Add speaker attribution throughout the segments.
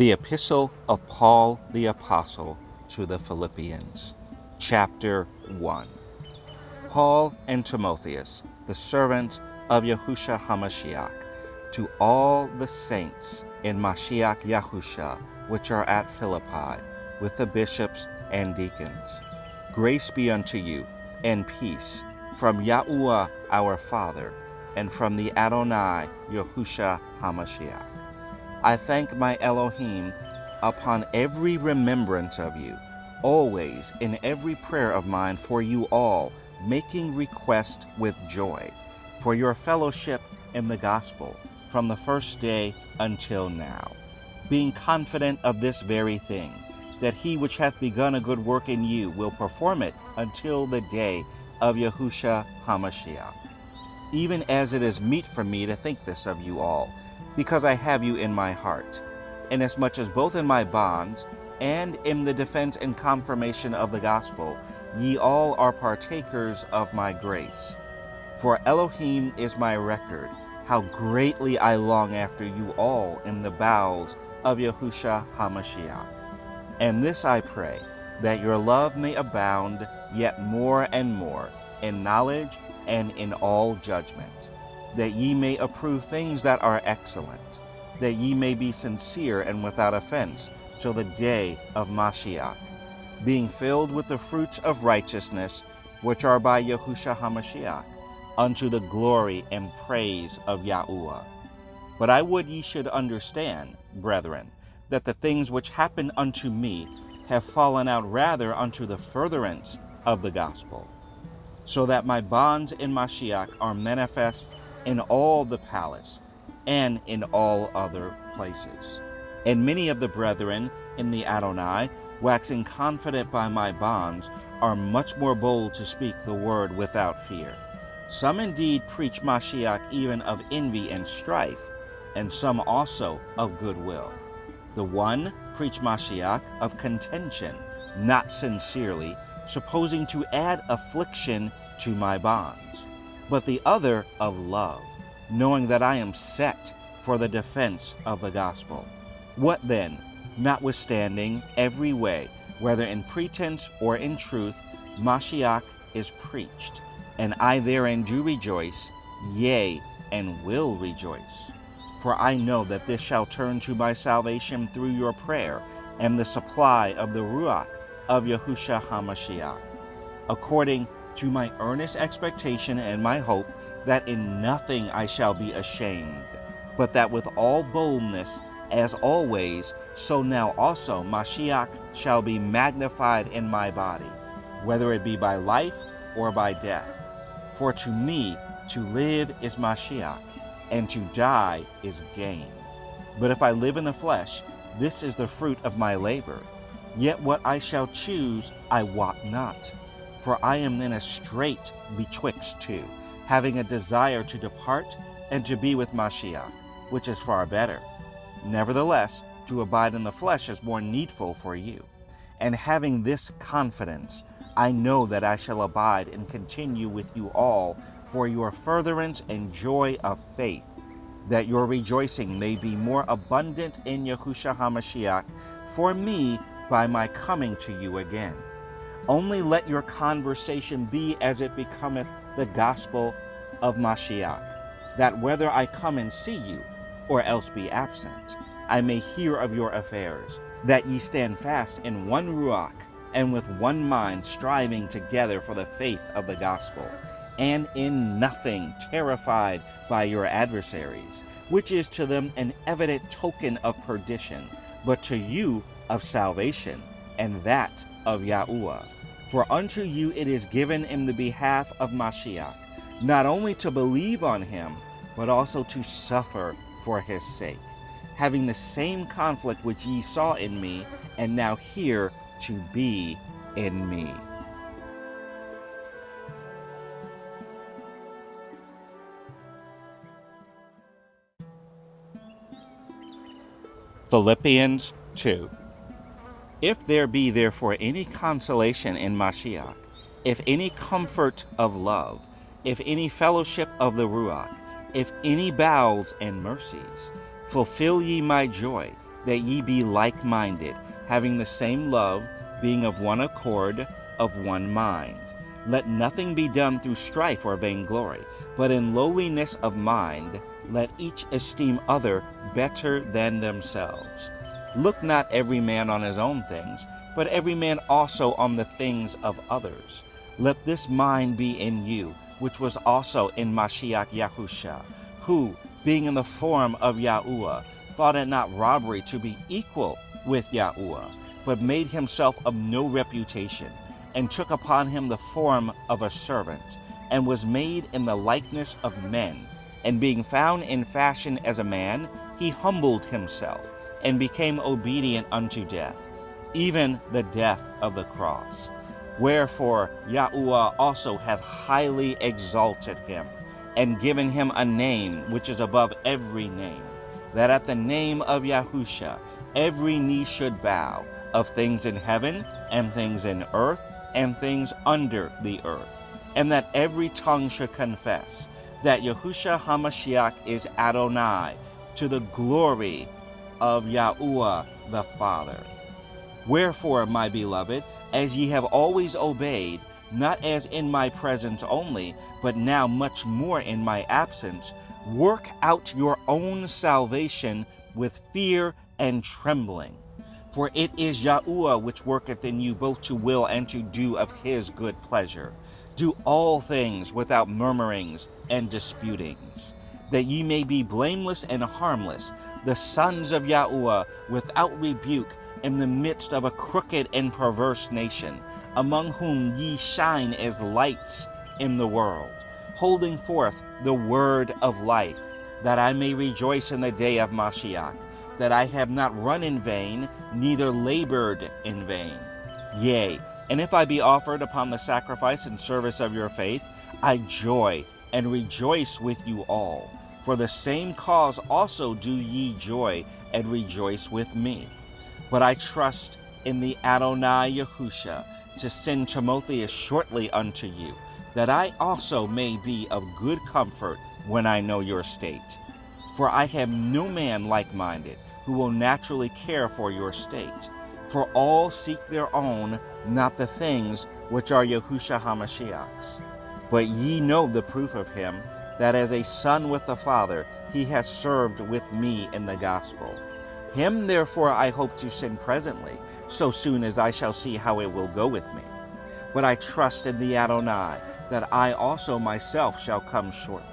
Speaker 1: The Epistle of Paul the Apostle to the Philippians, Chapter 1. Paul and Timotheus, the servants of Yahusha HaMashiach, to all the saints in Mashiach Yahusha, which are at Philippi, with the bishops and deacons. Grace be unto you, and peace, from Yahuwah our Father, and from the Adonai Yahusha HaMashiach. I thank my Elohim upon every remembrance of you, always in every prayer of mine for you all, making request with joy, for your fellowship in the gospel from the first day until now, being confident of this very thing, that he which hath begun a good work in you will perform it until the day of Yahusha HaMashiach. Even as it is meet for me to think this of you all, because I have you in my heart, inasmuch as both in my bonds and in the defense and confirmation of the gospel, ye all are partakers of my grace. For Elohim is my record, how greatly I long after you all in the bowels of Yahusha HaMashiach. And this I pray, that your love may abound yet more and more in knowledge and in all judgment, that ye may approve things that are excellent, that ye may be sincere and without offense till the day of Mashiach, being filled with the fruits of righteousness, which are by Yahusha HaMashiach, unto the glory and praise of Yahuwah. But I would ye should understand, brethren, that the things which happened unto me have fallen out rather unto the furtherance of the gospel, so that my bonds in Mashiach are manifest in all the palace and in all other places. And many of the brethren in the Adonai, waxing confident by my bonds, are much more bold to speak the word without fear. Some indeed preach Mashiach even of envy and strife, and some also of goodwill. The one preach Mashiach of contention, not sincerely, supposing to add affliction to my bonds, but the other of love, knowing that I am set for the defense of the gospel. What then? Notwithstanding every way, whether in pretense or in truth, Mashiach is preached, and I therein do rejoice, yea, and will rejoice. For I know that this shall turn to my salvation through your prayer and the supply of the Ruach of Yahusha HaMashiach, according to my earnest expectation and my hope that in nothing I shall be ashamed, but that with all boldness, as always, so now also Mashiach shall be magnified in my body, whether it be by life or by death. For to me to live is Mashiach, and to die is gain. But if I live in the flesh, this is the fruit of my labor. Yet what I shall choose I wot not. For I am in a strait betwixt two, having a desire to depart and to be with Mashiach, which is far better. Nevertheless, to abide in the flesh is more needful for you. And having this confidence, I know that I shall abide and continue with you all for your furtherance and joy of faith, that your rejoicing may be more abundant in Yahusha HaMashiach for me by my coming to you again. Only let your conversation be as it becometh the gospel of Mashiach, that whether I come and see you, or else be absent, I may hear of your affairs, that ye stand fast in one Ruach, and with one mind striving together for the faith of the gospel, and in nothing terrified by your adversaries, which is to them an evident token of perdition, but to you of salvation, and that of Yahuwah. For unto you it is given in the behalf of Mashiach, not only to believe on him, but also to suffer for his sake, having the same conflict which ye saw in me, and now hear to be in me. Philippians 2. If there be therefore any consolation in Mashiach, if any comfort of love, if any fellowship of the Ruach, if any bowels and mercies, fulfill ye my joy, that ye be like-minded, having the same love, being of one accord, of one mind. Let nothing be done through strife or vainglory, but in lowliness of mind, let each esteem other better than themselves. Look not every man on his own things, but every man also on the things of others. Let this mind be in you, which was also in Mashiach Yahusha, who, being in the form of Yahuwah, thought it not robbery to be equal with Yahuwah, but made himself of no reputation, and took upon him the form of a servant, and was made in the likeness of men. And being found in fashion as a man, he humbled himself, and became obedient unto death, even the death of the cross. Wherefore Yahuwah also hath highly exalted him, and given him a name which is above every name, that at the name of Yahusha every knee should bow, of things in heaven, and things in earth, and things under the earth, and that every tongue should confess that Yahusha HaMashiach is Adonai, to the glory of Yahuwah the Father. Wherefore, my beloved, as ye have always obeyed, not as in my presence only, but now much more in my absence, work out your own salvation with fear and trembling. For it is Yahuwah which worketh in you both to will and to do of his good pleasure. Do all things without murmurings and disputings, that ye may be blameless and harmless, the sons of Yahuwah, without rebuke, in the midst of a crooked and perverse nation, among whom ye shine as lights in the world, holding forth the word of life, that I may rejoice in the day of Mashiach, that I have not run in vain, neither labored in vain. Yea, and if I be offered upon the sacrifice and service of your faith, I joy and rejoice with you all. For the same cause also do ye joy and rejoice with me. But I trust in the Adonai Yahusha to send Timotheus shortly unto you, that I also may be of good comfort when I know your state. For I have no man like-minded who will naturally care for your state. For all seek their own, not the things which are Yahusha HaMashiach's. But ye know the proof of him, that as a son with the Father he has served with me in the gospel. Him therefore I hope to send presently, so soon as I shall see how it will go with me. But I trust in the Adonai, that I also myself shall come shortly.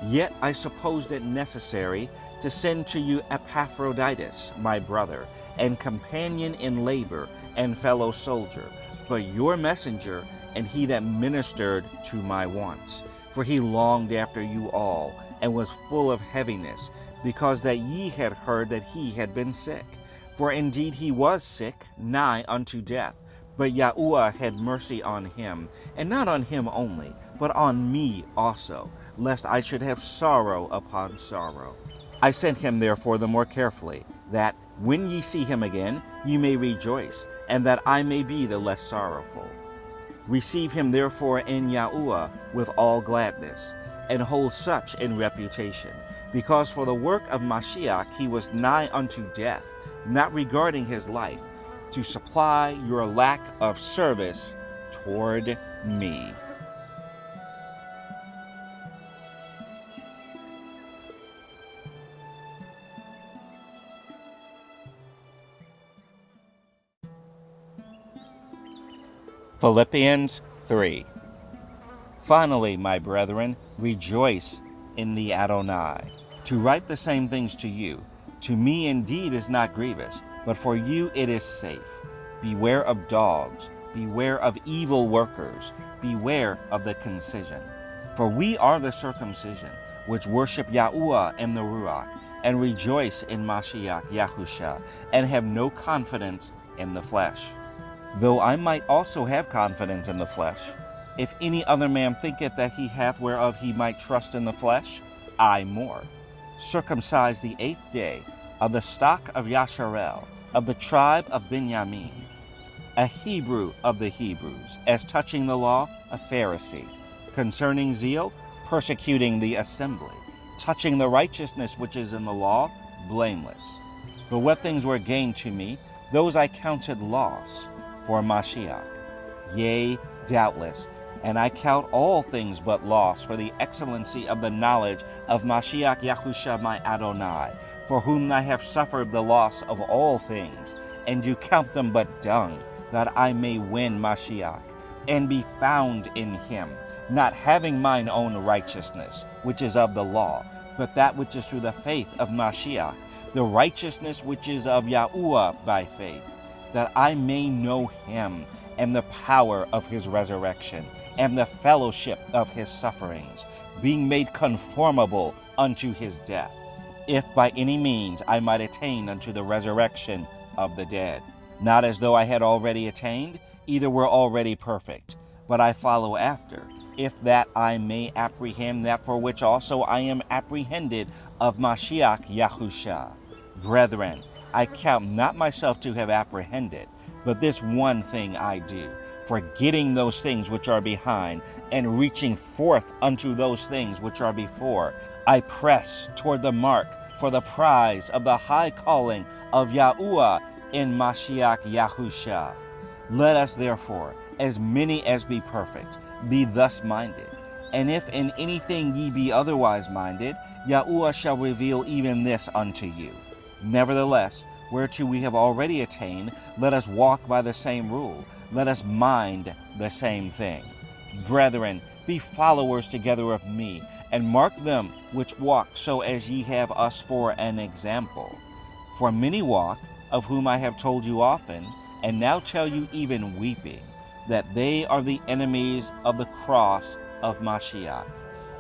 Speaker 1: Yet I supposed it necessary to send to you Epaphroditus, my brother, and companion in labor, and fellow soldier, but your messenger, and he that ministered to my wants. For he longed after you all, and was full of heaviness, because that ye had heard that he had been sick. For indeed he was sick, nigh unto death. But Yahuwah had mercy on him, and not on him only, but on me also, lest I should have sorrow upon sorrow. I sent him therefore the more carefully, that, when ye see him again, ye may rejoice, and that I may be the less sorrowful. Receive him therefore in Yahuwah with all gladness, and hold such in reputation, because for the work of Mashiach he was nigh unto death, not regarding his life, to supply your lack of service toward me. Philippians 3. Finally, my brethren, rejoice in the Adonai. To write the same things to you, to me indeed is not grievous, but for you it is safe. Beware of dogs, beware of evil workers, beware of the concision. For we are the circumcision, which worship Yahuwah in the Ruach, and rejoice in Mashiach Yahusha, and have no confidence in the flesh. Though I might also have confidence in the flesh, if any other man thinketh that he hath whereof he might trust in the flesh, I more. Circumcised the 8th day, of the stock of Yasharel, of the tribe of Benjamin, a Hebrew of the Hebrews, as touching the law, a Pharisee, concerning zeal, persecuting the assembly, touching the righteousness which is in the law, blameless. But what things were gained to me, those I counted loss for Mashiach. Yea, doubtless, and I count all things but loss for the excellency of the knowledge of Mashiach Yahusha my Adonai, for whom I have suffered the loss of all things, and do count them but dung, that I may win Mashiach, and be found in him, not having mine own righteousness, which is of the law, but that which is through the faith of Mashiach, the righteousness which is of Yahuwah by faith, that I may know him, and the power of his resurrection, and the fellowship of his sufferings, being made conformable unto his death, if by any means I might attain unto the resurrection of the dead. Not as though I had already attained, either were already perfect, but I follow after, if that I may apprehend that for which also I am apprehended of Mashiach Yahusha. Brethren, I count not myself to have apprehended, but this one thing I do, forgetting those things which are behind, and reaching forth unto those things which are before, I press toward the mark for the prize of the high calling of Yahuwah in Mashiach Yahusha. Let us therefore, as many as be perfect, be thus minded. And if in anything ye be otherwise minded, Yahuwah shall reveal even this unto you. Nevertheless, whereto we have already attained, let us walk by the same rule, let us mind the same thing. Brethren, be followers together of me, and mark them which walk so as ye have us for an example. For many walk, of whom I have told you often, and now tell you even weeping, that they are the enemies of the cross of Mashiach,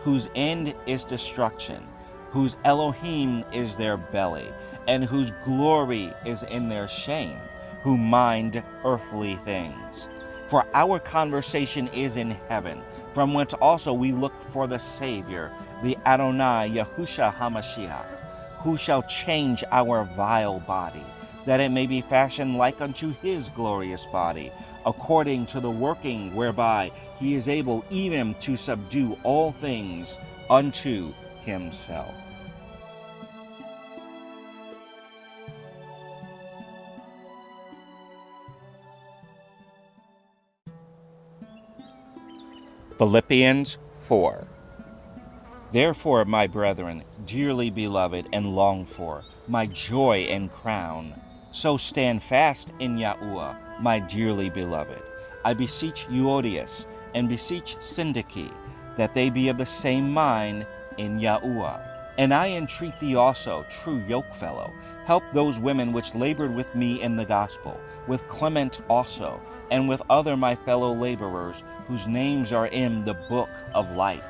Speaker 1: whose end is destruction, whose Elohim is their belly, and whose glory is in their shame, who mind earthly things. For our conversation is in heaven, from whence also we look for the Savior, the Adonai Yahusha HaMashiach, who shall change our vile body, that it may be fashioned like unto his glorious body, according to the working whereby he is able even to subdue all things unto himself. Philippians 4. Therefore, my brethren, dearly beloved and longed for, my joy and crown, so stand fast in Yahuwah, my dearly beloved. I beseech Euodias and beseech Syntyche, that they be of the same mind in Yahuwah. And I entreat thee also, true yokefellow, help those women which labored with me in the gospel, with Clement also, and with other my fellow laborers, whose names are in the book of life.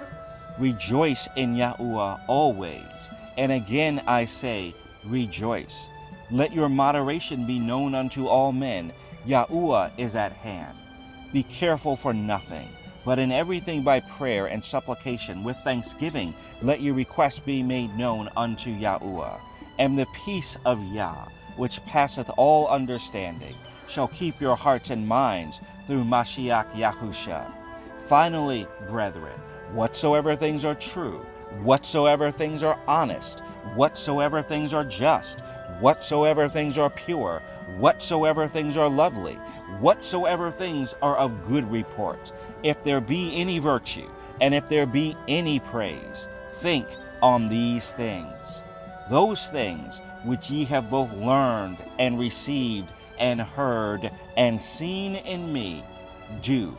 Speaker 1: Rejoice in Yahuwah always, and again I say, rejoice. Let your moderation be known unto all men. Yahuwah is at hand. Be careful for nothing, but in everything by prayer and supplication with thanksgiving let your requests be made known unto Yahuwah. And the peace of Yah, which passeth all understanding, shall keep your hearts and minds through Mashiach Yahusha. Finally, brethren, whatsoever things are true, whatsoever things are honest, whatsoever things are just, whatsoever things are pure, whatsoever things are lovely, whatsoever things are of good report, if there be any virtue, and if there be any praise, think on these things. Those things which ye have both learned and received and heard and seen in me, do,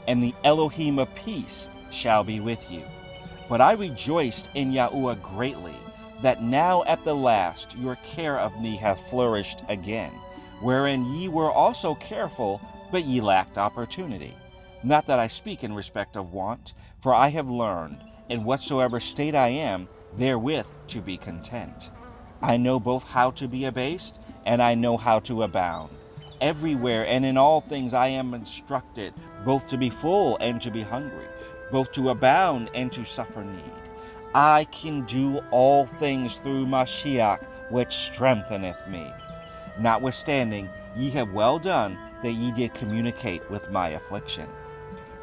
Speaker 1: and the Elohim of peace shall be with you. But I rejoiced in Yahuwah greatly, that now at the last your care of me hath flourished again, wherein ye were also careful, but ye lacked opportunity. Not that I speak in respect of want, for I have learned, in whatsoever state I am, therewith to be content. I know both how to be abased, and I know how to abound. Everywhere and in all things I am instructed, both to be full and to be hungry, both to abound and to suffer need. I can do all things through Mashiach, which strengtheneth me. Notwithstanding, ye have well done that ye did communicate with my affliction.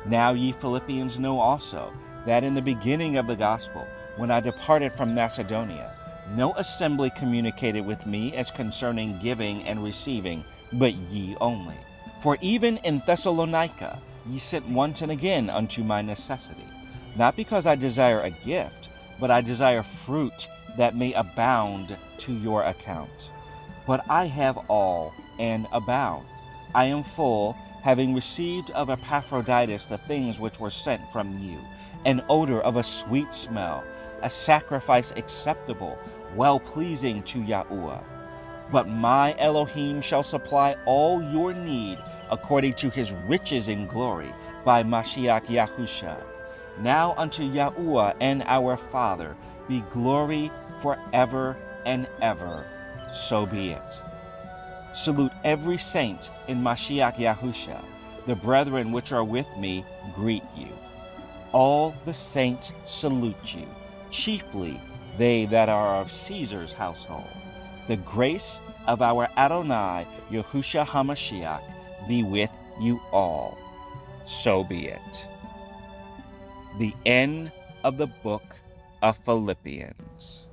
Speaker 1: Now ye Philippians know also, that in the beginning of the gospel, when I departed from Macedonia, No assembly communicated with me as concerning giving and receiving, but ye only. For even in Thessalonica ye sent once and again unto my necessity, not because I desire a gift, but I desire fruit that may abound to your account. But I have all and abound. I am full, having received of Epaphroditus the things which were sent from you, an odor of a sweet smell, a sacrifice acceptable, well-pleasing to Yahuwah. But my Elohim shall supply all your need according to his riches in glory by Mashiach Yahusha. Now unto Yahuwah and our Father be glory forever and ever. So be it. Salute every saint in Mashiach Yahusha. The brethren which are with me greet you. All the saints salute you, chiefly they that are of Caesar's household. The grace of our Adonai, Yahusha HaMashiach, be with you all. So be it. The end of the Book of Philippians.